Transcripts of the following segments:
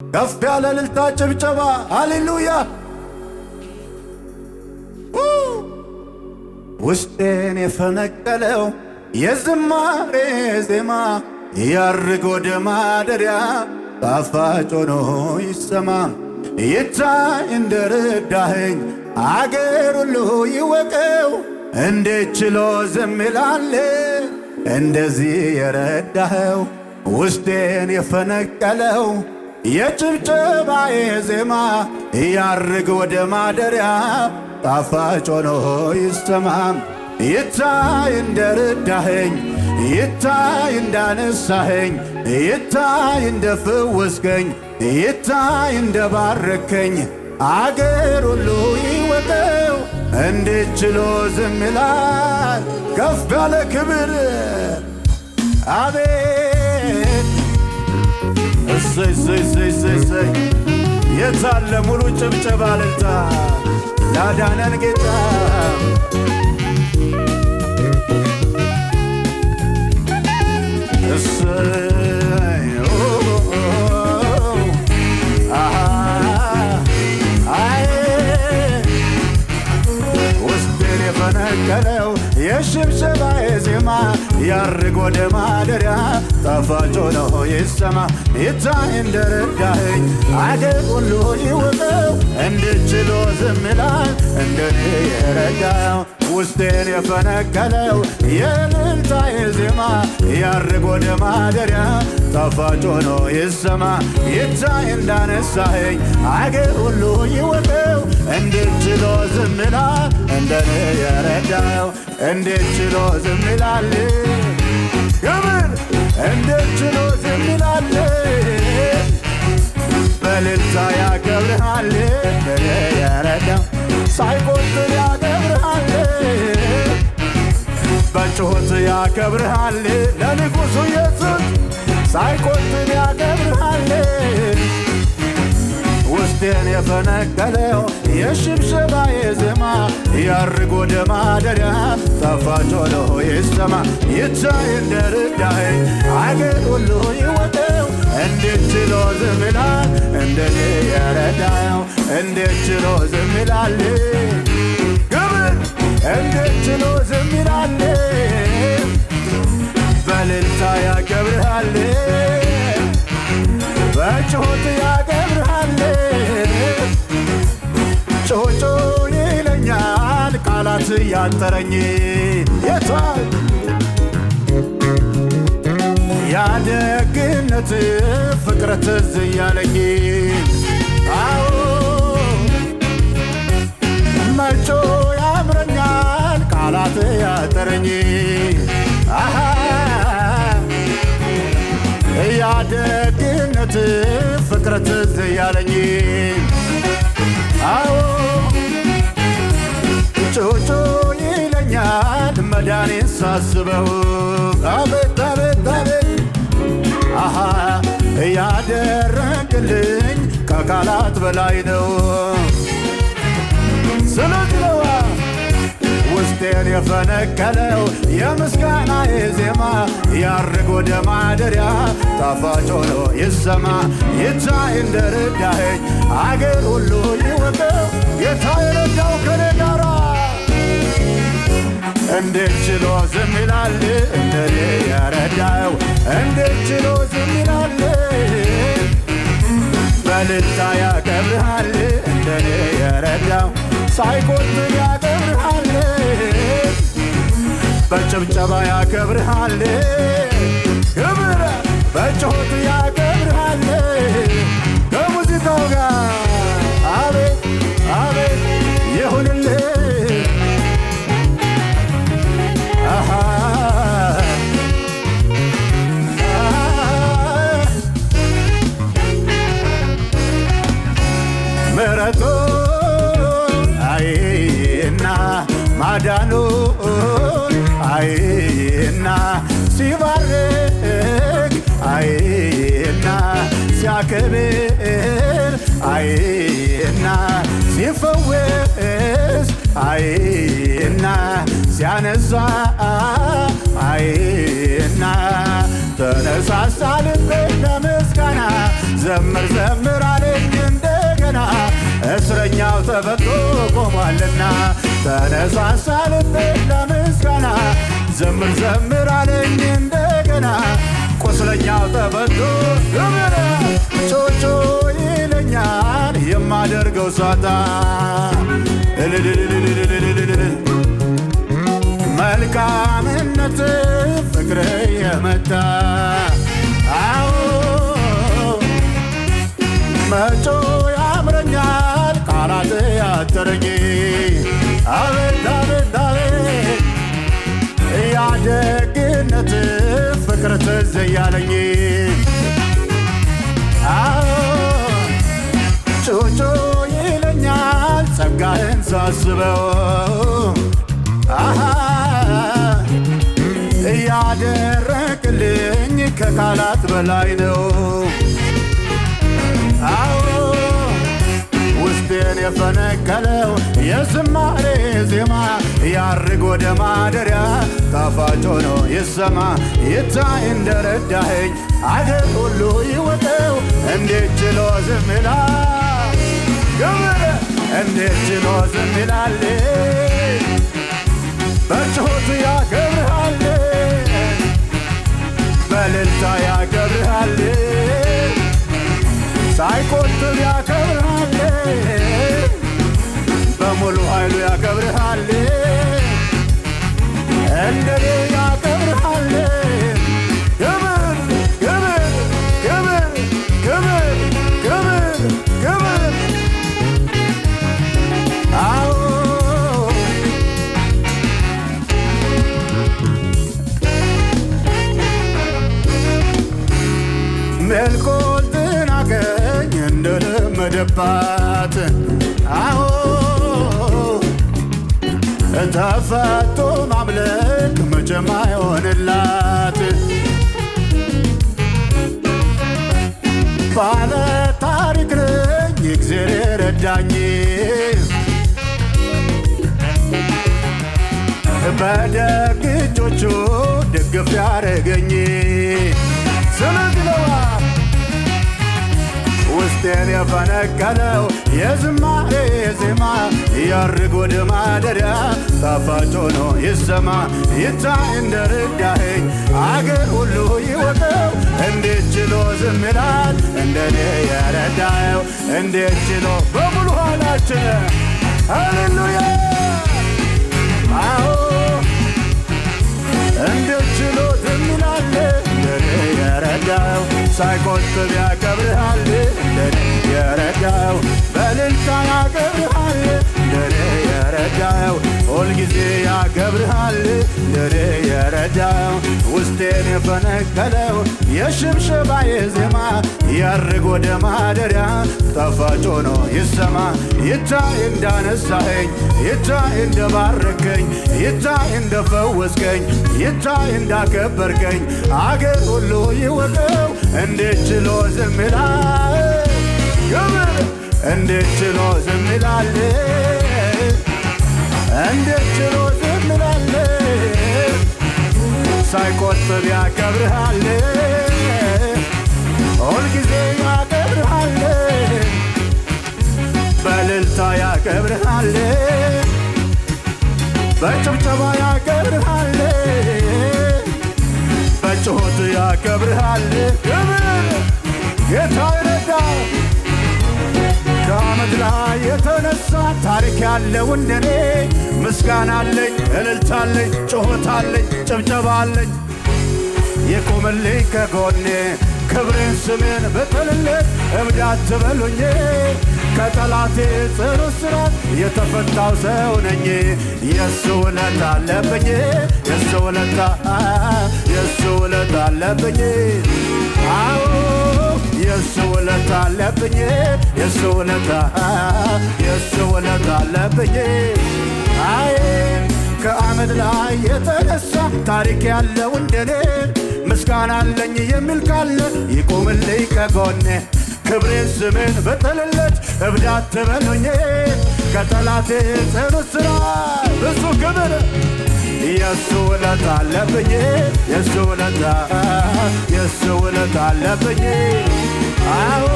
ከፍ ያለ እልልታ ጭብጨባ ሃሌሉያ። ውስጤን የፈነቀለው የዝማሬ ዜማ ያርግ ወደ ማደሪያ ጣፋጭ ሆኖ ይሰማ። ይታይ እንደረዳኸኝ አገር ሁሉ ይወቀው። እንዴት ችሎ ዝም ይላል እንደዚህ የረዳኸው? ውስጤን የፈነቀለው የጭብጨባዬ ዜማ ያርግ ወደ ማደሪያ ጣፋጭ ሆኖ ይሰማ። ይታይ እንደረዳኸኝ፣ ይታይ እንዳነሳኸኝ፣ ይታይ እንደፈወስከኝ፣ ይታይ እንደባረከኝ አገር ሁሉ ይወቀው። እንዴት ችሎ ዝም ይላል? ከፍ ያለ ክብር አቤት! እሰይ እሰይ እሰይ እሰይ! የታለ ሙሉ ጭብጨባ እልልታ ላዳነን ጌታ! እሰይ ውስጤን የፈነቀለው የሽብሸባዬ ዜማ ያርግ ወደ ማደሪያ ጣፋጭ ሆኖ ይሰማ። ይታይ እንደረዳኸኝ አገር ሁሉ ይወቀው። እንዴት ችሎ ዝም ይላል እንደኔ የረዳኸው? ውስጤን የፈነቀለው የእልልታዬ ዜማ ያርግ ወደ ማደሪያ ጣፋጭ ሆኖ ይሰማ። ይታይ እንዳነሳኸኝ አገር ሁሉ ይወቀው። እንዴት ችሎ ዝም ይላል እንደኔ የረዳኸው? እንዴት ችሎ ዝም ይላል? ክብር! እንዴት ችሎ ዝም ይላል? በእልልታ ያከብርሃል እንደኔ የረዳኸው። ሳይቆጥር ያከብርሃል፣ በጩኸት ያከብርሃል። ለንጉሡ ኢየሱስ ሳይቆጥር ያከብርሃል። ውስጤን የፈነቀለው የሽብሸባዬ ዜማ ያርግ ወደ ማደሪያ ጣፋጭ ሆኖ ይሰማ። ይታይ እንደረዳኸኝ አገር ሁሉ ይወቀው። እንዴት ችሎ ዝም ይላል እንደኔ የረዳኸው? እንዴት ችሎ ዝም ይላል? ክብር! እንዴት ችሎ ዝም ይላል? በእልልታ ያከብርሃል፣ በጩኸት ያከብርሃል። ጮጮ ይለኛል ቃላት ያጠረኝ የቷል ያደግነት ፍቅር ትዝ እያለኝ። አዎ መጮ ያምረኛል ቃላት ያጠረኝ። ያደግነት ፍቅር ትዝ እያለኝ። አዎ ጮጮ ይለኛል መዳኔን ሳስበው። አቤት አቤት አቤት! ያደረግልኝ ከቃላት በላይ ነው። ስለዚህ ነዋ ውስጤን የፈነቀለው የምስጋናዬ ዜማ ያርግ ወደ ማደሪያ ጣፋጭ ሆኖ ይሰማ። ይታይ እንደረዳኸኝ አገር ሁሉ ይወቀው። ጌታ የረዳው ከኔ ጋራ እንዴት ችሎ ዝም ይላል እንደኔ የረዳኸው? እንዴት ችሎ ዝም ይላል? በእልልታ ያከብርሃል እንደኔ የረዳው። ሳይቆጥር ያከብርሃል፣ በጭብጨባ ያከብርሃል። ክብር! በጩኸት ያከብርሃል ከሙዚቃው ጋር። አቤት አቤት ይሁንልህ! ምሕረቱ አይና ማዳኑ አይና ሲባርክ አይና ሲያከብር አይና ሲፈወስ አይና ሲያነሳ አይና ተነሳሳ ልቤ ለምስጋና ዘምር ዘምር አለኝ እንደገና እስረኛው ተፈቶ ቆሟልና ተነሳሳ ልቤ ለምስጋና ዘምር ዘምር አለኝ እንደገና ቁስለኛው ተፈቶ ጮጮ ይለኛል የማደርገው ሳጣ መልካምነት ፍቅር የመጣ አዎ መጮ ያምረኛል ቃላት ያጠረኝ አቤት አቤት አቤት ያደግነት ፍቅር ትዝ ያለኝ አዎ ጩጩ ይለኛል ጸጋህን ሳስበው ያደረክልኝ ከቃላት በላይ ነው አዎ ውስጤን የፈነቀለው የዝማሬ ዜማ ያርግ ወደ ማደሪያ ጣፋጭ ሆኖ ይሰማ ይታይ እንደረዳኸኝ አገር ሁሉ ይወቀው እንዴት ችሎ ዝም ይላል ገበረ እንዴት ችሎ ዝም ይላል በጩኸት ያከብርሃል በእልልታ ያከብርሃል ሳይቆጥብ ያከብርሃል በሙሉ ኃይሉ ያከብርሃል እንደኔ ያከብርሃል ክብር ክብር ክብር ክብር ክብር ክብር አዎ ሜልኮል ትናገኝ እንደለመደባት አዎ ተፈቶ ማምለክ መቼም አይሆንላት ባለ ታሪክ ነኝ እግዜር የረዳኝ በደግ እጆቹ ደግፍ ያረገኝ ስለዚለዋ ውስጤን የፈነቀለው የዝማሬ ዜማ ያርግ ወደ ማደሪያ ጣፋጭ ሆኖ ይሰማ ይታይ እንደረዳኸኝ አገር ሁሉ ይወቀው እንዴት ችሎ ዝም ይላል እንደኔ የረዳኸው እንዴት ችሎ በሙሉ ኃይላችን ሃሌሉያ አዎ እንዴት ችሎ ዝም ይላል እንደኔ የረዳኸው ሳይቆጥብ ያከብርሃል እንደኔ የረዳኸው በእልልታ ያከብርሃል እንደኔ የረዳኸው ሁልጊዜ ያከብርሃል እንደኔ የረዳኸው ውስጤን የፈነቀለው የሽብሸባዬ ዜማ ያርግ ወደ ማደሪያ ጣፋጭ ሆኖ ይሰማ ይታይ እንዳነሳኸኝ ይታይ እንደባረከኝ ይታይ እንደፈወስከኝ ይታይ እንዳከበርከኝ አገር ሁሉ ይወቀው እንዴት ችሎ ዝም ይላል ክብር እንዴት ችሎ ዝም ይላል እንዴት ችሎ ዝም ይላል ሳይቆጥብ ያከብርሃል ሁልጊዜ ያከብርሃል በእልልታ ያከብርሃል በጭብጨባ ያከብርሃል በጩኸት ያከብርሃል ክብር ጌታ ይረዳ ከዓመት ላይ የተነሳ ታሪክ ያለው እንደኔ ምስጋና አለኝ እልልታ አለኝ ጩኸት አለኝ ጭብጨባ አለኝ የቆመልኝ ከጎኔ ክብሬን ስሜን ብጥልለት እብድ አትበሉኝ ከጠላቴ ጽኑ እስራት የተፈታው ሰው ነኝ የሱ ውለታ አለብኝ የሱ ውለታ የሱ ውለታ አለብኝ አዎ የሱ ውለታ አለብኝ የሱ ውለታ የሱ ውለታ አለብኝ አይ ከዓመት ላይ የተነሳ ታሪክ ያለው እንደኔ ምስጋና አለኝ የሚል ካለ ይቆምልኝ ከጎኔ ክብሬን ስሜን ብጥልለት እብድ አትበሉኝ ከጠላቴ ጽኑ እስራት ብዙ ክብር የሱ ውለታ አለብኝ የሱ ውለታ የሱ ውለታ አለብኝ አዎ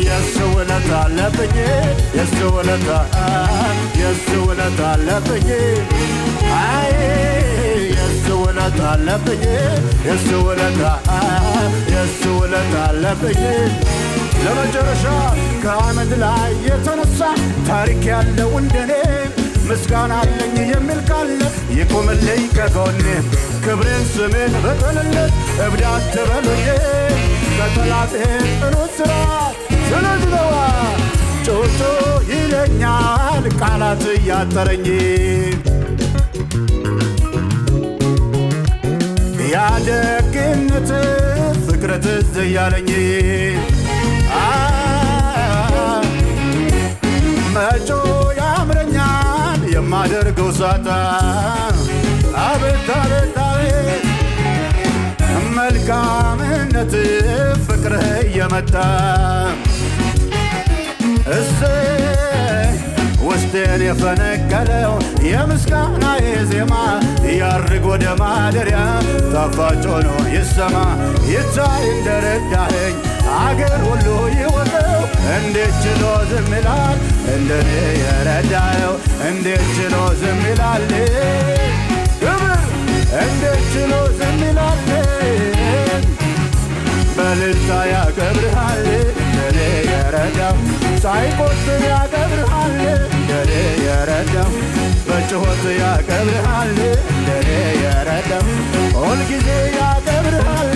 የሱ ውለታ አለብኝ የሱ ውለታ የሱ ውለታ አለብኝ አይ የሱ ውለታ አለብኝ የሱ ውለታ የሱ ውለታ አለብኝ ለመጨረሻ ከአመድ ላይ የተነሳ ታሪክ ያለው እንደኔ ምስጋና አለኝ የሚል ካለ ይቁምልኝ ከጎኔ ክብሬን ስሜን በጠልለት እብድ አትበሉኝ ከጠላቴ ጽኑ እስራት ስለዝነዋ ጮቶ ይለኛል ቃላት እያጠረኝ ያደግነት ፍቅር ትዝ እያለኝ መጮ ያምረኛል የማደርገው ሳታ አቤት አቤት አቤት መልካምነት ፍቅርህ እየመጣ እሰይ ውስጤን የፈነቀለው የምስጋናዬ ዜማ ያርግ ወደ ማደሪያ ጣፋጭ ሆኖ ይሰማ ይታይ እንደረዳኸኝ አገር ሁሉ ይወቀው እንዴት ችሎ ዝም ይላል እንደኔ የረዳኸው እንዴት ችሎ ዝም ይላል ክብር እንዴት ችሎ ዝም ይላል በልልታ ያከብርሃል እንደኔ የረዳው ሳይቆጥር ያከብርሃል እንደኔ የረዳው በጭሆት ያከብርሃል እንደኔ የረዳው ሁልጊዜ ያከብርሃል